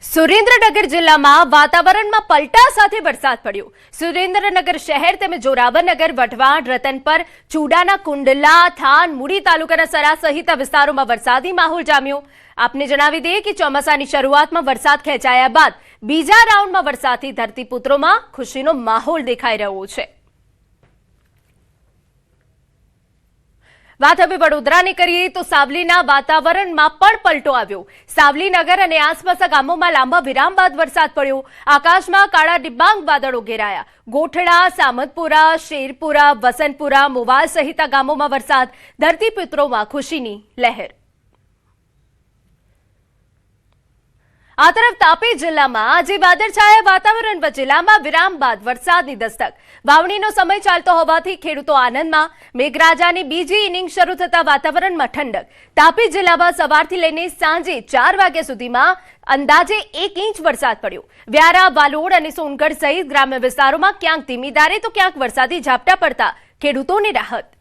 સુરેન્દ્રનગર જિલ્લામાં વાતાવરણમાં પલટા સાથે વરસાદ પડ્યો। સુરેન્દ્રનગર શહેર તેમજ જોરાવરનગર, વઢવાણ, રતનપર, ચૂડાના કુંડલા, થાન, મૂડી તાલુકાના સરા સહિત વિસ્તારોમાં વરસાદી માહોલ જામ્યો। આપને જણાવી દઈએ કે ચોમાસાની શરૂઆતમાં વરસાદ ખેંચાયા બાદ બીજા રાઉન્ડમાં વરસાદથી ધરતીપુત્રોમાં ખુશીનો માહોલ દેખાઈ રહ્યો છે। વાત હવે વડોદરાની કરીએ તો સાવલીના વાતાવરણમાં પણ પલટો આવ્યો। સાવલીનગર અને આસપાસના ગામોમાં લાંબા વિરામ બાદ વરસાદ પડ્યો। આકાશમાં કાળા ડિબાંગ વાદળો ઘેરાયા। ગોઠડા, સામતપુરા, શેરપુરા, વસંતપુરા, મોવાલ સહિતના ગામોમાં વરસાદ, ધરતીપુત્રોમાં ખુશીની લહેર। આ તરફ તાપી જિલ્લામાં આજે વાદળછાયા વાતાવરણ વચ્ચે લાંબા વિરામ બાદ વરસાદની દસ્તક। વાવણીનો સમય ચાલતો હોવાથી ખેડૂતો આનંદમાં। મેઘરાજાની બીજી ઇનિંગ શરૂ થતા વાતાવરણમાં ઠંડક। તાપી જિલ્લામાં સવારથી લઈને સાંજે 4 વાગ્યા સુધીમાં અંદાજે 1 ઇંચ વરસાદ પડ્યો। વ્યારા, વાલોડ અને સોનગઢ સહિત ગ્રામ્ય વિસ્તારોમાં ક્યાંક ધીમી ધારે તો ક્યાંક વરસાદી ઝાપટા પડતા ખેડૂતોને રાહત।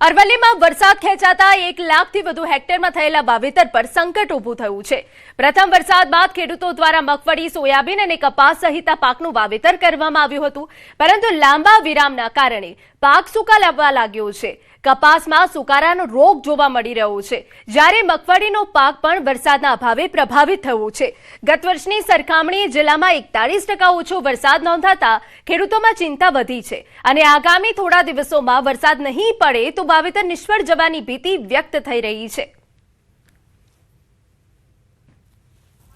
અરવલ્લીમાં વરસાદ ખેંચાતા 1 લાખથી વધુ હેક્ટરમાં થયેલા વાવેતર પર સંકટ ઊભું થયું છે। પ્રથમ વરસાદ બાદ ખેડૂતો દ્વારા મગફળી, સોયાબીન અને કપાસ સહિતના પાકનું વાવેતર કરવામાં આવ્યું હતું, પરંતુ લાંબા વિરામના કારણે પાક સૂકા લાગવા લાગ્યો છે। કપાસમાં સુકારાનો રોગ જોવા મળી રહ્યો છે, જ્યારે મગફળીનો પાક પણ વરસાદના અભાવે પ્રભાવિત થયો છે। ગત વર્ષની સરખામણીએ જિલ્લામાં 41% ઓછો વરસાદ નોંધાતા ખેડૂતોમાં ચિંતા વધી છે અને આગામી થોડા દિવસોમાં વરસાદ નહીં પડે તો વાવેતર નિષ્ફળ જવાની ભીતિ વ્યક્ત થઈ રહી છે।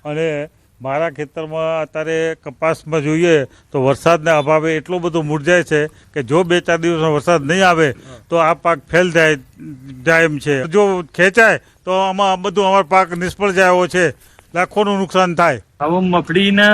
અને મારા ખેતરમાં અત્યારે કપાસમાં જોઈએ તો વરસાદના અભાવે એટલો બધો મુરઝાય છે કે જો 2-4 દિવસનો વરસાદ નહીં આવે તો આ પાક ફેલ જાય એમ છે। જો ખેંચાય તો આમાં બધું અમારો પાક નિષ્ફળ જાય એવો છે, લાખોનું નુકસાન થાય। હવે મગફળીને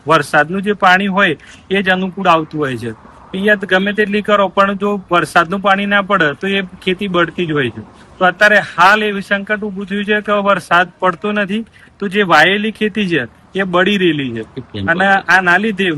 વરસાદનું જે પાણી હોય એ જ અનુકૂળ આવતું હોય છે। પિયત ગમે તેટલી કરો પણ જો વરસાદનું પાણી ના પડે તો એ ખેતી બળતી જ હોય છે। તો અત્યારે હાલ એવી સંકટ ઊભું થયું છે કે વરસાદ પડતો નથી તો જે વાયેલી ખેતી છે એ બળી રહેલી છે અને આના લીધે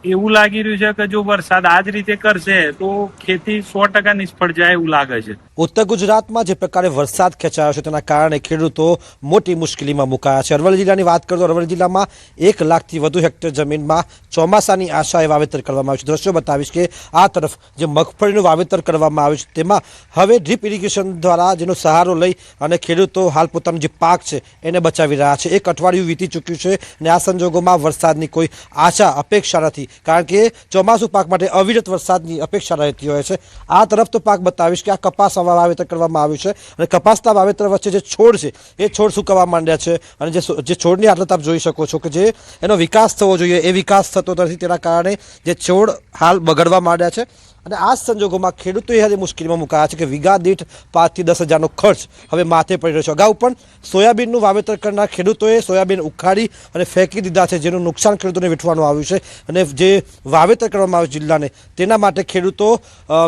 એવું લાગી રહ્યું છે કે જો વરસાદ આ જ રીતે કરશે તો ખેતી 100% નિષ્ફળ જાય એવું લાગે છે। ઉત્તર ગુજરાતમાં જે પ્રકારે વરસાદ ખેંચાયો છે તેના કારણે ખેડૂતો મોટી મુશ્કેલીમાં મુકાયા છે। અરવલ્લી જિલ્લાની વાત કરીએ તો અરવલ્લી જિલ્લામાં 1 લાખથી વધુ હેક્ટર જમીનમાં ચોમાસાની આશાએ વાવેતર કરવામાં આવ્યું છે। દ્રશ્યો બતાવીશ કે આ તરફ જે મગફળીનું વાવેતર કરવામાં આવ્યું છે તેમાં હવે ડ્રીપ ઇરિગેશન દ્વારા જેનો સહારો લઈ અને ખેડૂતો હાલ પોતાનો જે પાક છે એને બચાવી રહ્યા છે। 1 અઠવાડિયું વીતી ચૂક્યું છે અને આ સંજોગોમાં વરસાદની કોઈ આશા અપેક્ષા નથી, કારણ કે ચોમાસુ પાક માટે અવિરત વરસાદની અપેક્ષા રહેતી હોય છે। આ તરફ તો પાક બતાવીશ કે આ કપાસ વાવેતર કરવામાં આવ્યું છે અને કપાસના વાવેતર વચ્ચે જે છોડ છે એ છોડ સુકાવા માંડ્યા છે અને જે છોડની હાલત આપ જોઈ શકો છો કે જે એનો વિકાસ થવો જોઈએ એ વિકાસ થતો નથી, તેના કારણે જે છોડ હાલ બગડવા માંડ્યા છે। અને આ સંજોગોમાં ખેડૂતોએ હવે મુશ્કેલીમાં મુકાયા છે કે વીઘા દીઠ 5 થી 10 હજારનો ખર્ચ હવે માથે પડી રહ્યો છે। અગાઉ પણ સોયાબીનનું વાવેતર કરનાર ખેડૂતોએ સોયાબીન ઉખાડી અને ફેંકી દીધા છે, જેનું નુકસાન ખેડૂતોને વેઠવાનું આવ્યું છે અને જે વાવેતર કરવામાં આવ્યું જિલ્લાને તેના માટે ખેડૂતો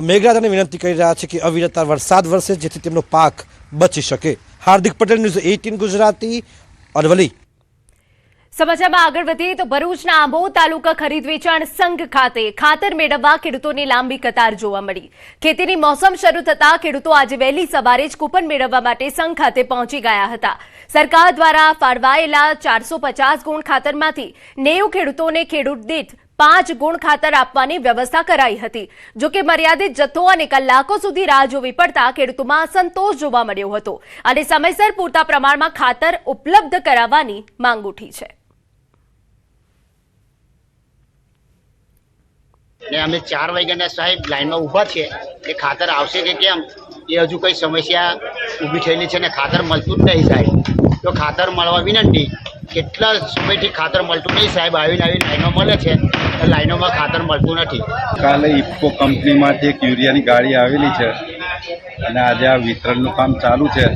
મેઘરાજાને વિનંતી કરી રહ્યા છે કે અવિરત વરસાદ વરસે જેથી તેમનો પાક બચી શકે। હાર્દિક પટેલ, ન્યૂઝ 18 ગુજરાતી, અરવલ્લી। સમાચારમાં આગળ વધીએ તો ભરૂચના આંબોદ તાલુકા ખરીદ વેચાણ સંઘ ખાતે ખાતર મેળવવા ખેડૂતોની લાંબી કતાર જોવા મળી। ખેતીની મોસમ શરૂ થતા ખેડૂતો આજે વહેલી સવારે જ કૂપન મેળવવા માટે સંઘ ખાતે પહોંચી ગયા હતા। સરકાર દ્વારા ફાળવાયેલા 450 ગુણ ખાતરમાંથી 90 ખેડૂતોને ખેડૂત દીઠ 5 ગુણ ખાતર આપવાની વ્યવસ્થા કરાઈ હતી। જોકે મર્યાદિત જથ્થો અને કલાકો સુધી રાહ જોવી પડતા ખેડૂતોમાં અસંતોષ જોવા મળ્યો હતો અને સમયસર પૂરતા પ્રમાણમાં ખાતર ઉપલબ્ધ કરાવવાની માંગ ઉઠી છે। અમે 4 વાગ્યાના સાહેબ લાઈનમાં ઊભા છે કે ખાતર આવશે કે કેમ એ હજુ કઈ સમસ્યા ઊભી થયેલી છે ને ખાતર મળતું જ નહીં સાહેબ। તો ખાતર મળવા વિનંતી, કેટલા સમયથી ખાતર મળતું નહીં સાહેબ, આવીને લાઈનો મળે છે, લાઈનોમાં ખાતર મળતું નથી। કાલે ઇફકો કંપનીમાંથી એક યુરિયાની ગાડી આવેલી છે અને આજે આ વિતરણનું કામ ચાલુ છે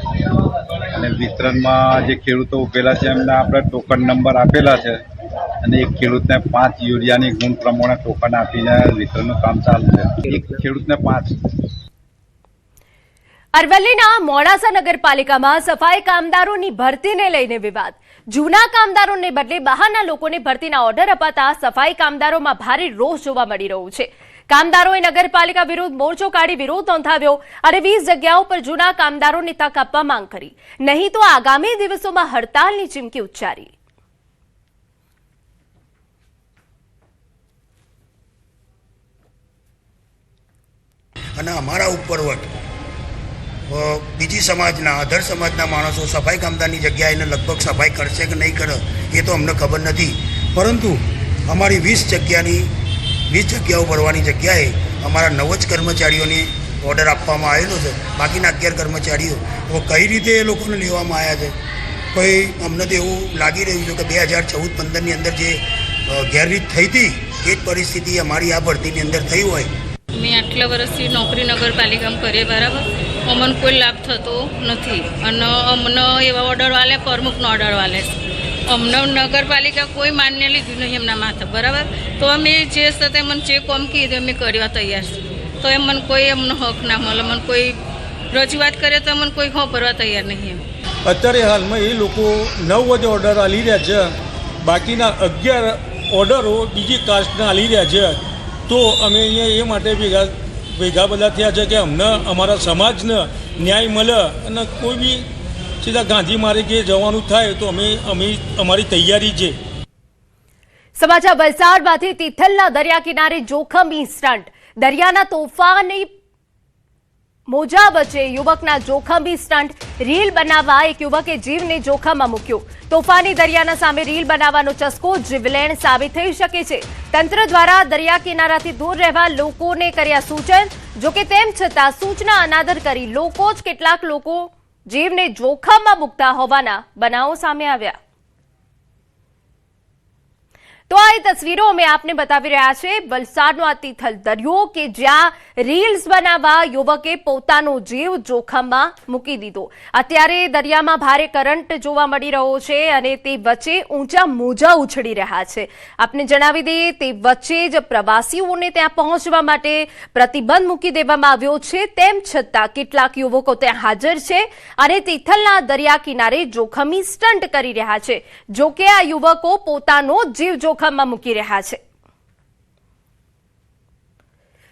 અને વિતરણમાં જે ખેડૂતો ઉભેલા છે એમને આપણે ટોકન નંબર આપેલા છે અને એક ખેડૂતને 5 યુરિયાની ગુણ પ્રમાણે ટોકન આપીને વિતરણનું કામ ચાલુ છે। એક ખેડૂતને 5। અરવલ્લીના મોડાસા નગરપાલિકામાં સફાઈ કામદારોની ભરતીને લઈને વિવાદ। જૂના કામદારોને બદલે બહારના લોકોને ભરતીના ઓર્ડર અપાતા સફાઈ કામદારોમાં ભારે રોષ જોવા મળી રહ્યો છે। કામદારોએ નગરપાલિકા વિરુદ્ધ મોરચો કાઢી વિરોધ નોંધાવ્યો અને 20 જગ્યાઓ પર જૂના કામદારોને તક આપવા માંગ કરી. નહીં તો આગામી દિવસોમાં હડતાલની ચીમકી ઉચ્ચારી. અને અમારા ઉપરવટ બીજી સમાજના અધર સમાજના માણસો સફાઈ કામદારની જગ્યાએ લગભગ સફાઈ કરશે કે નહીં કરે એ તો અમને ખબર નથી, પરંતુ અમારી 20 જગ્યાઓ ભરવાની જગ્યાએ અમારા 9 જ કર્મચારીઓને ઓર્ડર આપવામાં આવેલો છે. બાકીના 11 કર્મચારીઓ કઈ રીતે એ લોકોને લેવામાં આવ્યા છે, કોઈ અમને તો એવું લાગી રહ્યું છે કે 2014-15ની અંદર જે ગેરરીત થઈ હતી એ જ પરિસ્થિતિ અમારી આ ભરતીની અંદર થઈ હોય. મેં આટલા વર્ષથી નોકરી નગરપાલિકામાં કરીએ, બરાબર, અમને કોઈ લાભ થતો નથી અને અમને એવા ઓર્ડર વાલે પ્રમુખનો ઓર્ડર વાલે છે. અમને નગરપાલિકા કોઈ માન્ય લીધું નહીં એમના માથે, બરાબર. તો અમે જે સાથે મને જે કોમ કીધું અમે કરવા તૈયાર છે, તો એમ મને કોઈ એમનો હક ના મળે, મને કોઈ રજૂઆત કરે તો મને કોઈ કરવા તૈયાર નહીં. અત્યારે હાલમાં એ લોકો 9 જ ઓર્ડર આલી રહ્યા છે, બાકીના 11 ઓર્ડરો બીજી કાસ્ટના આલી રહ્યા છે. તો અમે અહીંયા એ માટે ભેગા બધા થયા છે કે અમને અમારા સમાજને ન્યાય મળે અને કોઈ બી સીધા ગાંધી માર્ગે જવાનું થાય તો અમે અમારી તૈયારી છે. સમાચાર વલસાડમાંથી તિથલના દરિયા કિનારે જોખમી સ્ટન્ટ. દરિયાના તોફાની મોજા વચ્ચે યુવકના જોખમી સ્ટન્ટ. રીલ બનાવવા એક યુવકે જીવને જોખમમાં મૂક્યો. તોફાની દરિયાના સામે રીલ બનાવવાનો ચસ્કો જીવલેણ સાબિત થઈ શકે છે. તંત્ર દ્વારા દરિયા કિનારાથી દૂર રહેવા લોકોને કર્યા સૂચન. જોકે તેમ છતાં સૂચના અનાદર કરી લોકો જ કેટલાક લોકો જીવને જોખમમાં મૂકતા હોવાના બનાવો સામે આવ્યા. તો આ તસવીરો અમે આપને બતાવી રહ્યા છે વલસાડનો આ તિથલ દરિયો કે જ્યાં રીલ્સ બનાવવા યુવકે પોતાનો જીવ જોખમમાં મૂકી દીધો. અત્યારે દરિયામાં ભારે કરંટ જોવા મળી રહ્યો છે અને તે વચ્ચે ઊંચા મોજા ઉછળી રહ્યા છે. આપને જણાવી દઈએ તે વચ્ચે જ પ્રવાસીઓને ત્યાં પહોંચવા માટે પ્રતિબંધ મૂકી દેવામાં આવ્યો છે. તેમ છતાં કેટલાક યુવકો ત્યાં હાજર છે અને તિથલના દરિયા કિનારે જોખમી સ્ટન્ટ કરી રહ્યા છે. જોકે આ યુવકો પોતાનો જીવ જોખમમાં મૂકી રહ્યા છે.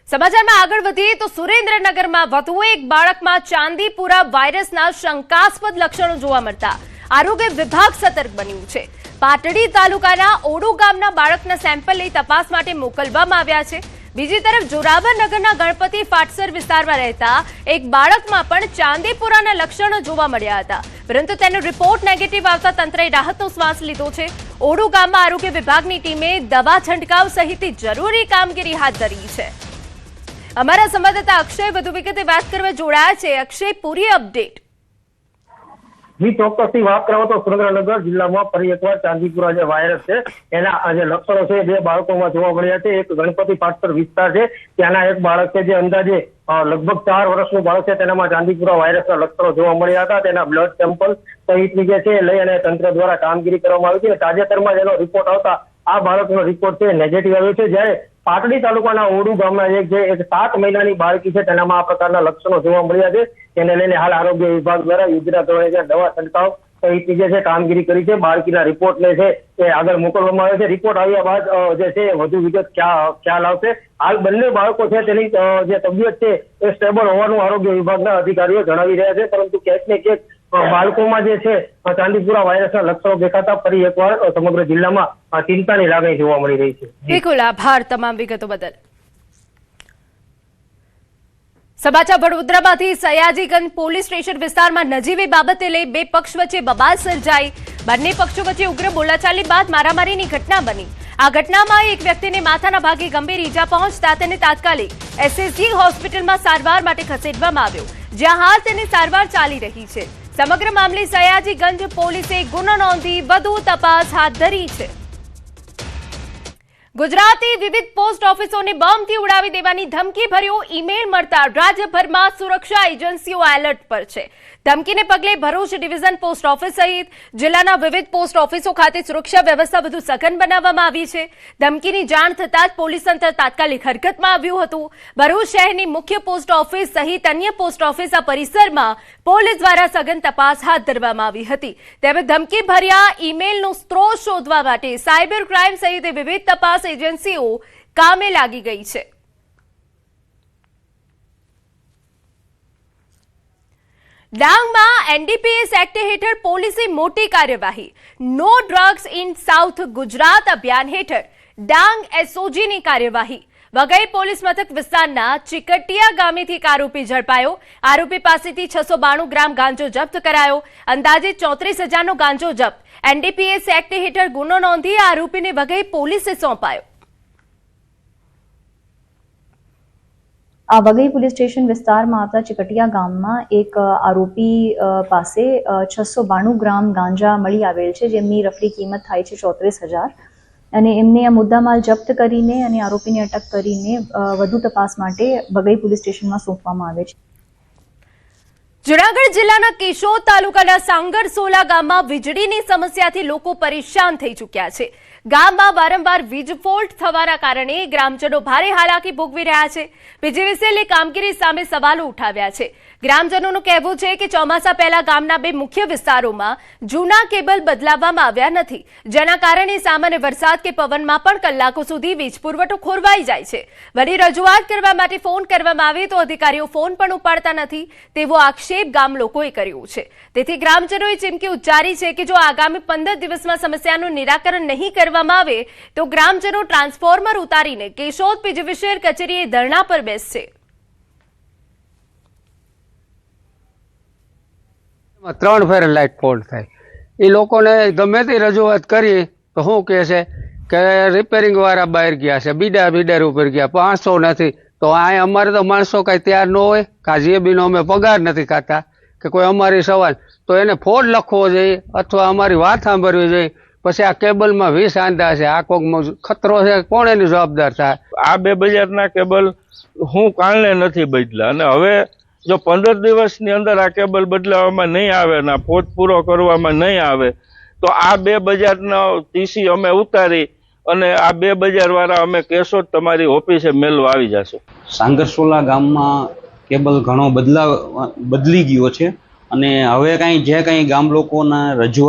સમાચારમાં આગળ વધીએ તો સુરેન્દ્રનગરમાં વધુ એક બાળકમાં ચાંદીપુરા વાયરસના શંકાસ્પદ લક્ષણો જોવા મળતા આરોગ્ય વિભાગ સતર્ક બન્યું છે. પાટડી તાલુકાના ઓડુ ગામના બાળકના સેમ્પલ લઈ તપાસ માટે મોકલવામાં આવ્યા છે. બીજી તરફ જોરાવરનગરના ગણપતિ ફાટસર વિસ્તારમાં રહેતા એક બાળકમાં પણ ચાંદીપુરાના લક્ષણો જોવા મળ્યા હતા, પરંતુ તેનો રિપોર્ટ નેગેટિવ આવતા તંત્રએ રાહતનો શ્વાસ લીધો છે. ઓડુ ગામમાં આરોગ્ય વિભાગની ટીમે દવા છંટકાવ સહિતની જરૂરી કામગીરી હાથ ધરી છે. અમારા સંવાદદાતા અક્ષય વધુ વિગતે વાત કરવા જોડાયા છે. અક્ષય, પૂરી અપડેટ. જી, ચોક્કસથી વાત કરવા તો સુરેન્દ્રનગર જિલ્લામાં ફરી એકવાર ચાંદીપુરા જે વાયરસ છે એના જે લક્ષણો છે 2 બાળકોમાં જોવા મળ્યા છે. એક ગણપતિ ફાટસર વિસ્તાર છે, ત્યાંના એક બાળક છે જે અંદાજે લગભગ 4 વર્ષનું બાળક છે, તેનામાં ચાંદીપુરા વાયરસના લક્ષણો જોવા મળ્યા હતા. તેના બ્લડ સેમ્પલ સહિતની જે છે લઈ અને તંત્ર દ્વારા કામગીરી કરવામાં આવી છે. તાજેતરમાં જેનો રિપોર્ટ આવતા આ બાળકનો રિપોર્ટ છે નેગેટિવ આવ્યો છે. જ્યારે પાટડી તાલુકાના ઓડુ ગામના એક 7 મહિનાની બાળકી છે તેનામાં આ પ્રકારના લક્ષણો જોવા મળ્યા છે. તેને લઈને હાલ આરોગ્ય વિભાગ દ્વારા યુદ્ધના ધોરણે દવા છંટકાવ સહિતની જે છે કામગીરી કરી છે. બાળકીના રિપોર્ટને છે એ આગળ મોકલવામાં આવે છે. રિપોર્ટ આવ્યા બાદ જે છે વધુ વિગત ખ્યાલ આવશે. હાલ બંને બાળકો છે તેની જે તબિયત છે એ સ્ટેબલ હોવાનું આરોગ્ય વિભાગના અધિકારીઓ જણાવી રહ્યા છે, પરંતુ ક્યાંક ને ક્યાંક બાળકોમાં જે છે ચાંદીપુરા વાયરસના લક્ષણો દેખાતા ફરી એકવાર સમગ્ર જિલ્લામાં ચિંતાની લાગણી જોવા મળી રહી છે. બિલકુલ, આભાર તમામ વિગતો બદલ. સમાચાર વડોદરામાંથી સયાજીગંજ પોલીસ સ્ટેશન વિસ્તારમાં નજીવી બાબતે લઈ 2 પક્ષ વચ્ચે બબાલ સર્જાઈ. બંને પક્ષો વચ્ચે ઉગ્ર બોલાચાલી બાદ મારામારીની ઘટના બની. આ ઘટનામાં એક વ્યક્તિને માથાના ભાગે ગંભીર ઈજા પહોંચતા તેને તાત્કાલિક એસએસજી હોસ્પિટલમાં સારવાર માટે ખસેડવામાં આવ્યો, જ્યાં હાલ તેની સારવાર ચાલી રહી છે. સમગ્ર મામલે સયાજીગંજ પોલીસે ગુનો નોંધી વધુ તપાસ હાથ ધરી છે. ગુજરાતી વિવિધ પોસ્ટ ઓફિસોને બોમ્બથી ઉડાવી દેવાની ધમકી ભર્યો ઈમેલ મળતા રાજ્યભરમાં સુરક્ષા એજન્સીઓ એલર્ટ પર છે. ધમકીને પગલે ભરૂચ ડિવિઝન પોસ્ટ ઓફિસ સહિત જિલ્લાના વિવિધ પોસ્ટ ઓફિસો ખાતે સુરક્ષા વ્યવસ્થા વધુ સઘન બનાવવામાં આવી છે. ધમકીની જાણ થતાં જ પોલીસ તંત્ર તાત્કાલિક હરકતમાં આવ્યું હતું. ભરૂચ શહેરની મુખ્ય પોસ્ટ ઓફિસ સહિત અન્ય પોસ્ટ ઓફિસ પરિસરમાં પોલીસ દ્વારા સઘન તપાસ હાથ ધરવામાં આવી હતી. તેમજ ધમકી ભર્યા ઈમેલનો સ્ત્રોત શોધવા માટે સાયબર ક્રાઇમ સહિત વિવિધ તપાસ એજન્સીઓ કામે લાગી ગઈ છે. ડાંગમાં એનડીપીએસ એક્ટ હેઠળ પોલીસે મોટી કાર્યવાહી. No drugs in south Gujarat અભિયાન હેઠળ ડાંગ એસઓજીની કાર્યવાહી. વઘઈ પોલીસ મથક વિસ્તારના ચિકટિયા ગામેથી એક આરોપી ઝડપાયો. આરોપી પાસેથી 692 ગ્રામ ગાંજો જપ્ત કરાયો. અંદાજે 34,000નો ગાંજો જપ્ત. એનડીપીએસ એક્ટ હેઠળ ગુનો નોંધી આરોપીને વઘઈ પોલીસે સોંપાયો. આ વઘઈ પોલીસ સ્ટેશન વિસ્તારમાં આવતા ચિકટિયા ગામમાં એક આરોપી પાસે 692 ગ્રામ ગાંજા મળી આવેલ છે, જેમની રફલી કિંમત થાય છે 34,000 અને એમને આ મુદ્દામાલ જપ્ત કરીને અને આરોપીને અટક કરીને વધુ તપાસ માટે વઘઈ પોલીસ સ્ટેશનમાં સોંપવામાં આવે છે. જૂનાગઢ જિલ્લાના કેશોદ તાલુકાના સાંગરસોલા ગામમાં વીજળીની સમસ્યાથી લોકો પરેશાન થઈ ચૂક્યા છે. ગામમાં વારંવાર વીજ ફોલ્ટ થવાના કારણે ગ્રામજનો ભારે હાલાકી ભોગવી રહ્યા છે. પીજીવીસીએલની કામગીરી સામે સવાલો ઉઠાવ્યા છે. ગ્રામજનોનું કહેવું છે કે ચોમાસા પહેલા ગામના 2 મુખ્ય વિસ્તારોમાં જૂના કેબલ બદલાવવામાં આવ્યા નથી, જેના કારણે સામાન્ય વરસાદ કે પવનમાં પણ કલાકો સુધી વીજ પુરવઠો ખોરવાઈ જાય છે. વળી રજૂઆત કરવા માટે ફોન કરવામાં આવે તો અધિકારીઓ ફોન પણ ઉપાડતા નથી, તેવો આક્ષેપ ગામ લોકોએ કર્યો છે. તેથી ગ્રામજનોએ ચીમકી ઉચ્ચારી છે કે જો આગામી 15 દિવસમાં સમસ્યાનું નિરાકરણ નહીં કરવામાં આવે તો ગ્રામજનો ટ્રાન્સફોર્મર ઉતારીને કેશોદ પીજીવીસીએલ કચેરીએ ધરણા પર બેસશે. 3 ફેર લાઇટ ફોલ્ટ થાય. એ લોકોને ગમે તે રજૂઆત કરી તો શું કહે છે કે રિપેરિંગ વાળા બહાર ગયા છે, બીડા ઉપર ગયા, 500 નથી. તો આ અમારે તો માણસો કાંઈ તૈયાર ન હોય, કાજે બીનો અમે પગાર નથી ખાતા કે કોઈ અમારી સવાલ, તો એને ફોડ લખવો જોઈએ અથવા અમારી વાત સાંભળવી જોઈએ. પછી આ કેબલમાં 20 આંધા છે, આ કોઈક ખતરો છે, કોણ એની જવાબદાર થાય? આ 2 બજારના કેબલ હું કારણે નથી બદલા અને હવે જો 15 દિવસની અંદર આ કેબલ બદલાવવામાં નહીં આવે ને ફોટ પૂરો કરવામાં નહીં આવે તો આ 2 બજારનો ટીસી અમે ઉતારી અને આ 2 બજારવાળા અમે કેશોદ તમારી ઓફિસે મેળવા આવી જશું. સાંગરસોલા ગામમાં કેબલ ઘણો બદલી ગયો છે અને હવે જે કાંઈ ગામ લોકોના રજૂઆત